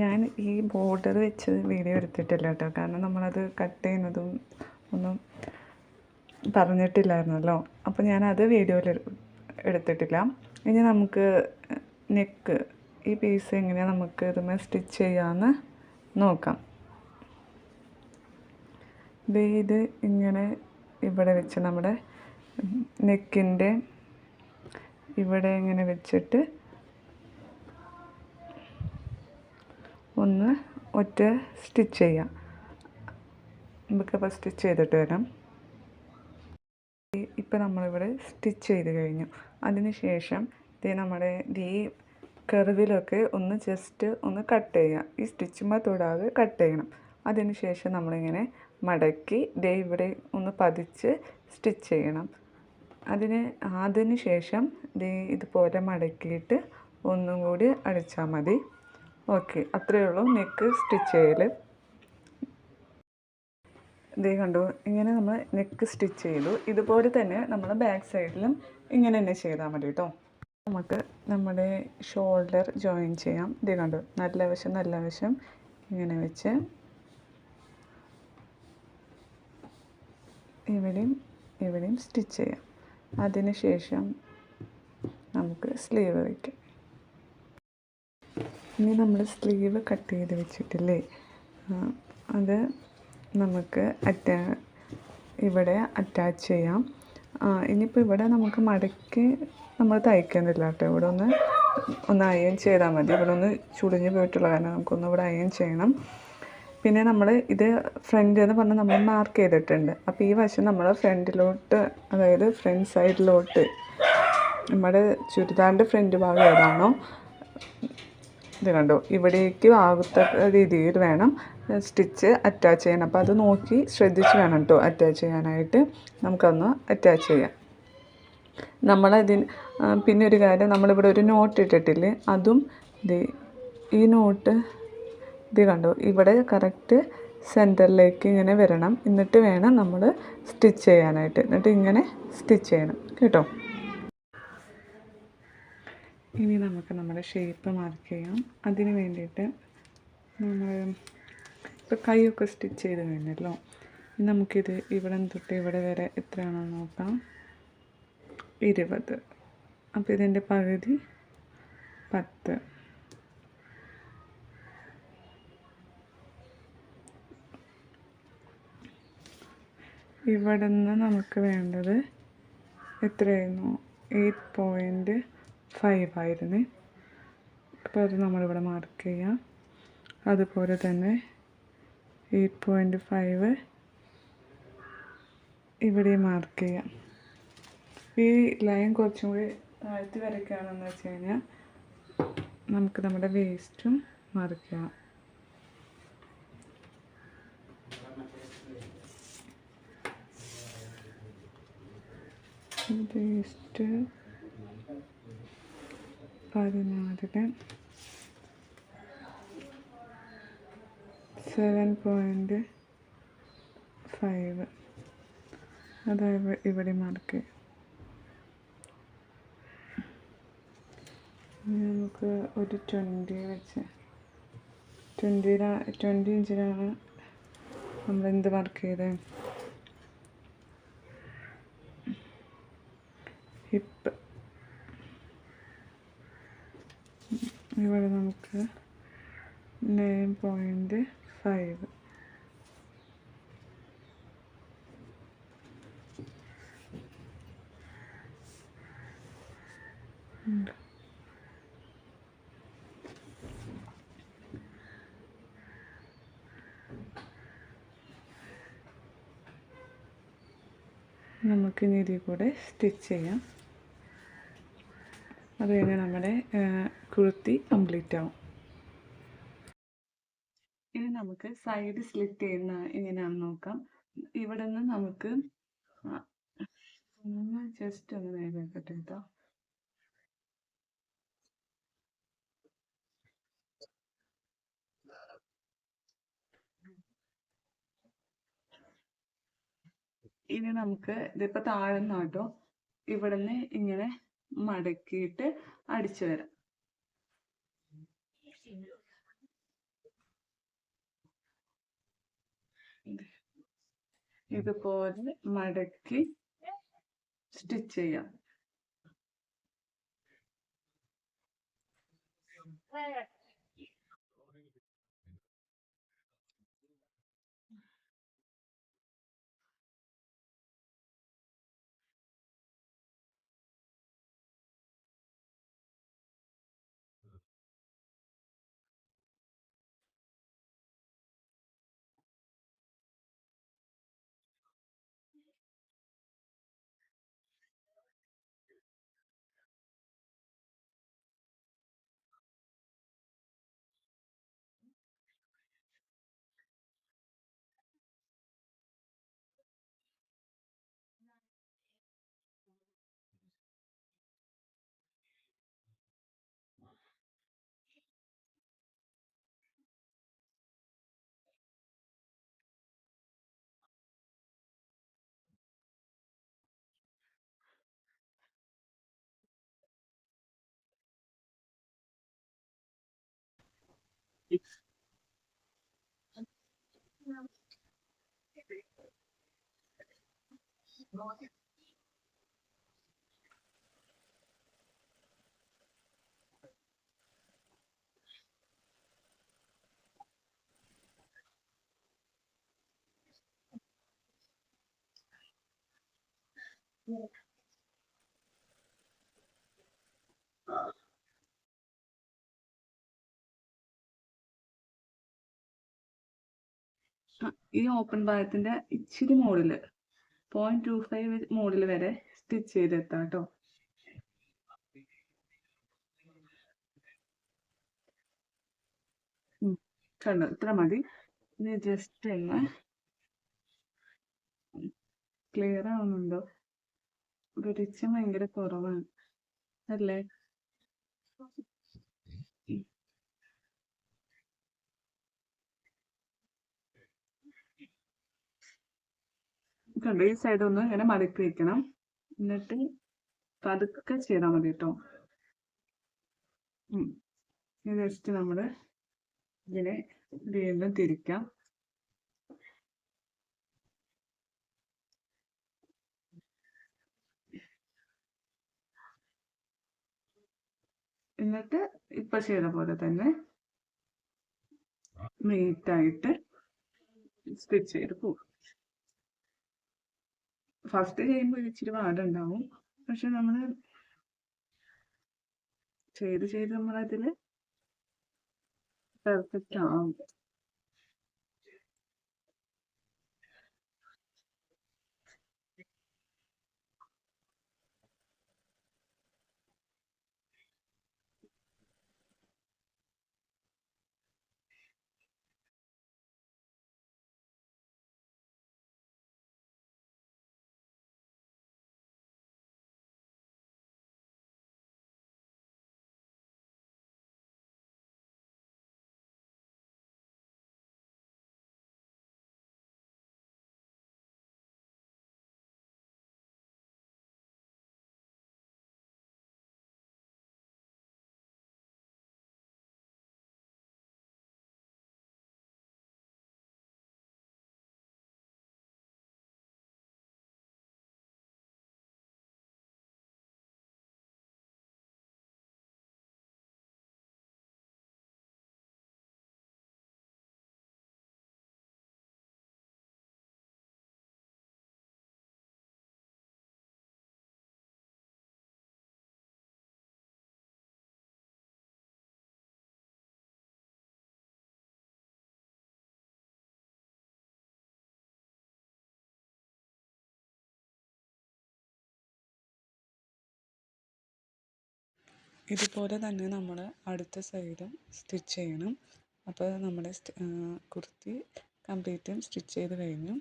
ഞാൻ ഈ ബോർഡർ വെച്ച് വീഡിയോ എടുത്തിട്ടില്ല കേട്ടോ, കാരണം നമ്മളത് കട്ട് ചെയ്യുന്നതും ഒന്നും പറഞ്ഞിട്ടില്ലായിരുന്നല്ലോ. അപ്പോൾ ഞാനത് വീഡിയോയിൽ എടുത്തിട്ടില്ല. ഇനി നമുക്ക് നെക്ക് ഈ പീസ് എങ്ങനെയാണ് നമുക്ക് ഇതുമേ സ്റ്റിച്ച് ചെയ്യാമെന്ന് നോക്കാം. ഇത് ഇങ്ങനെ ഇവിടെ വെച്ച് നമ്മുടെ നെക്കിൻ്റെ ഇവിടെ ഇങ്ങനെ വെച്ചിട്ട് ഒന്ന് ഒറ്റ സ്റ്റിച്ച് ചെയ്യാം. നമുക്കപ്പോൾ സ്റ്റിച്ച് ചെയ്തിട്ട് വരാം. ഇപ്പോൾ നമ്മളിവിടെ സ്റ്റിച്ച് ചെയ്ത് കഴിഞ്ഞു. അതിന് ശേഷം നമ്മുടെ ഈ കർവിലൊക്കെ ഒന്ന് ജസ്റ്റ് ഒന്ന് കട്ട് ചെയ്യുക. ഈ സ്റ്റിച്ചുമ്പോൾ തൊടാതെ കട്ട് ചെയ്യണം. അതിന് ശേഷം നമ്മളിങ്ങനെ മടക്കി ഇവിടെ ഒന്ന് പതിച്ച് സ്റ്റിച്ച് ചെയ്യണം. അതിന് ശേഷം ഇതുപോലെ മടക്കിയിട്ട് ഒന്നും കൂടി അടിച്ചാൽ മതി. ഓക്കെ, അത്രയേ ഉള്ളൂ നെക്ക് സ്റ്റിച്ച് ചെയ്യൽ. കണ്ടു, ഇങ്ങനെ നമ്മൾ നെക്ക് സ്റ്റിച്ച് ചെയ്തു. ഇതുപോലെ തന്നെ നമ്മൾ ബാക്ക് സൈഡിലും ഇങ്ങനെ തന്നെ ചെയ്താൽ മതി കേട്ടോ. നമുക്ക് നമ്മുടെ ഷോൾഡർ ജോയിൻ ചെയ്യാം. കണ്ടു, നല്ല വശം ഇങ്ങനെ വെച്ച് ഇവിടെയും സ്റ്റിച്ച് ചെയ്യാം. അതിന് ശേഷം നമുക്ക് സ്ലീവ് വയ്ക്കാം. ഇനി നമ്മൾ സ്ലീവ് കട്ട് ചെയ്ത് വെച്ചിട്ടില്ലേ, അത് നമുക്ക് ഇവിടെ അറ്റാച്ച് ചെയ്യാം. ഇനിയിപ്പോൾ ഇവിടെ നമുക്ക് മടക്കി നമ്മൾ തയ്ക്കുന്നില്ല കേട്ടോ. ഇവിടെ ഒന്ന് അയൺ ചെയ്താൽ മതി. ഇവിടെ ഒന്ന് ചുളിഞ്ഞ് പോയിട്ടുള്ള കാരണം നമുക്കൊന്ന് ഇവിടെ അയൺ ചെയ്യണം. പിന്നെ നമ്മൾ ഇത് ഫ്രണ്ട് എന്ന് പറഞ്ഞാൽ നമ്മൾ മാർക്ക് ചെയ്തിട്ടുണ്ട്. അപ്പോൾ ഈ വശം നമ്മൾ ഫ്രണ്ടിലോട്ട്, അതായത് ഫ്രണ്ട് സൈഡിലോട്ട്, നമ്മുടെ ചുരിദാറിൻ്റെ ഫ്രണ്ട് ഭാഗം ഏതാണോ കണ്ടോ, ഇവിടേക്ക് ആകത്തക്ക രീതിയിൽ വേണം സ്റ്റിച്ച് അറ്റാച്ച് ചെയ്യണം. അപ്പോൾ അത് നോക്കി ശ്രദ്ധിച്ച് വേണം കേട്ടോ അറ്റാച്ച് ചെയ്യാനായിട്ട്. നമുക്കൊന്ന് അറ്റാച്ച് ചെയ്യാം. പിന്നെ ഒരു കാര്യം, നമ്മളിവിടെ ഒരു നോട്ട് ഇട്ടിട്ടില്ലേ, അതും ഈ നോട്ട് കണ്ടോ, ഇവിടെ കറക്റ്റ് സെൻറ്ററിലേക്ക് ഇങ്ങനെ വരണം. എന്നിട്ട് വേണം നമ്മൾ സ്റ്റിച്ച് ചെയ്യാനായിട്ട്. എന്നിട്ട് ഇങ്ങനെ സ്റ്റിച്ച് ചെയ്യണം കേട്ടോ. ഇനി നമുക്ക് നമ്മുടെ ഷേപ്പ് മാർക്ക് ചെയ്യാം. അതിന് വേണ്ടിയിട്ട് നമ്മൾ ഇപ്പോൾ കൈയൊക്കെ സ്റ്റിച്ച് ചെയ്ത് കഴിഞ്ഞല്ലോ. നമുക്കിത് ഇവിടെ തൊട്ട് ഇവിടെ വരെ എത്രയാണെന്ന് നോക്കാം. 20. അപ്പോൾ ഇതിൻ്റെ പകുതി 10. ഇവിടെ നിന്ന് നമുക്ക് വേണ്ടത് എത്രയായിരുന്നു? 8.5 ആയിരുന്നു. അപ്പോൾ അത് നമ്മളിവിടെ മാർക്ക് ചെയ്യാം. അതുപോലെ തന്നെ 8.5 ഇവിടെ മാർക്ക് ചെയ്യാം. ഈ ലൈൻ കുറച്ചും കൂടി താഴ്ത്തി വരയ്ക്കുകയാണെന്ന് വെച്ച് കഴിഞ്ഞാൽ നമുക്ക് നമ്മുടെ വേസ്റ്റും മാർക്ക് ചെയ്യാം. വേസ്റ്റ് 14 7.5 അതായത് ഇവിടെ മാർക്ക്. നമുക്ക് ഒരു 20 വെച്ച് 20 ഇഞ്ചിലാണ് നമ്മളെന്ത് മാർക്ക് ചെയ്തത്? ഹിപ്പ്. ഇവിടെ നമുക്ക് 9.5. നമുക്കിനി ഇതിൽ കൂടെ സ്റ്റിച്ച് ചെയ്യാം. അത് കഴിഞ്ഞ് നമ്മുടെ കുർത്തി കംപ്ലീറ്റ് ആവും. ഇനി നമുക്ക് സൈഡ് സ്ലിറ്റ് ചെയ്യുന്ന എങ്ങനെയാണെന്ന് നോക്കാം. ഇവിടെ നിന്ന് നമുക്ക് ജസ്റ്റ് ഒന്ന് നേരെ കേട്ടോ. ഇനി നമുക്ക് ഇതിപ്പോൾ താഴ്ന്ന കേട്ടോ, ഇവിടെ നിന്ന് ഇങ്ങനെ മടക്കിയിട്ട് അടിച്ചു വരാം. ഇതുപോലെ മടക്കി സ്റ്റിച്ച് ചെയ്യാം. ഈ ഓപ്പൺ ഭാഗത്തിന്റെ ഇച്ചിരി മുകളിൽ 0.25 മുകളിൽ വരെ സ്റ്റിച്ച് ചെയ്തെത്താം കേട്ടോ. കണ്ടോ, ഇത്ര മതി. ഇനി ജസ്റ്റ് ഒന്ന് ക്ലിയർ ആവുന്നുണ്ടോ? വെളിച്ചം ഭയങ്കര കുറവാണ് അല്ലേ? കണ്ടോ, ഈ സൈഡ് ഒന്ന് ഇങ്ങനെ മടക്കി വെക്കണം. എന്നിട്ട് പതുക്കെ ചെയ്താൽ മതി കേട്ടോ. ജസ്റ്റ് നമ്മൾ ഇതിനെ വീണ്ടും തിരിക്കാം. എന്നിട്ട് ഇപ്പൊ ചെയ്ത പോലെ തന്നെ നീറ്റായിട്ട് സ്റ്റിച്ച് ചെയ്ത് പോകും. ഫസ്റ്റ് ചെയ്യുമ്പോൾ ഇച്ചിരി പാടുണ്ടാവും, പക്ഷെ നമ്മൾ ചെയ്ത് നമ്മളതിൽ പെർഫെക്റ്റ് ആവും. ഇതുപോലെ തന്നെ നമ്മൾ അടുത്ത സൈഡും സ്റ്റിച്ച് ചെയ്യണം. അപ്പോൾ നമ്മുടെ കുർത്തി കംപ്ലീറ്റും സ്റ്റിച്ച് ചെയ്ത് കഴിഞ്ഞു.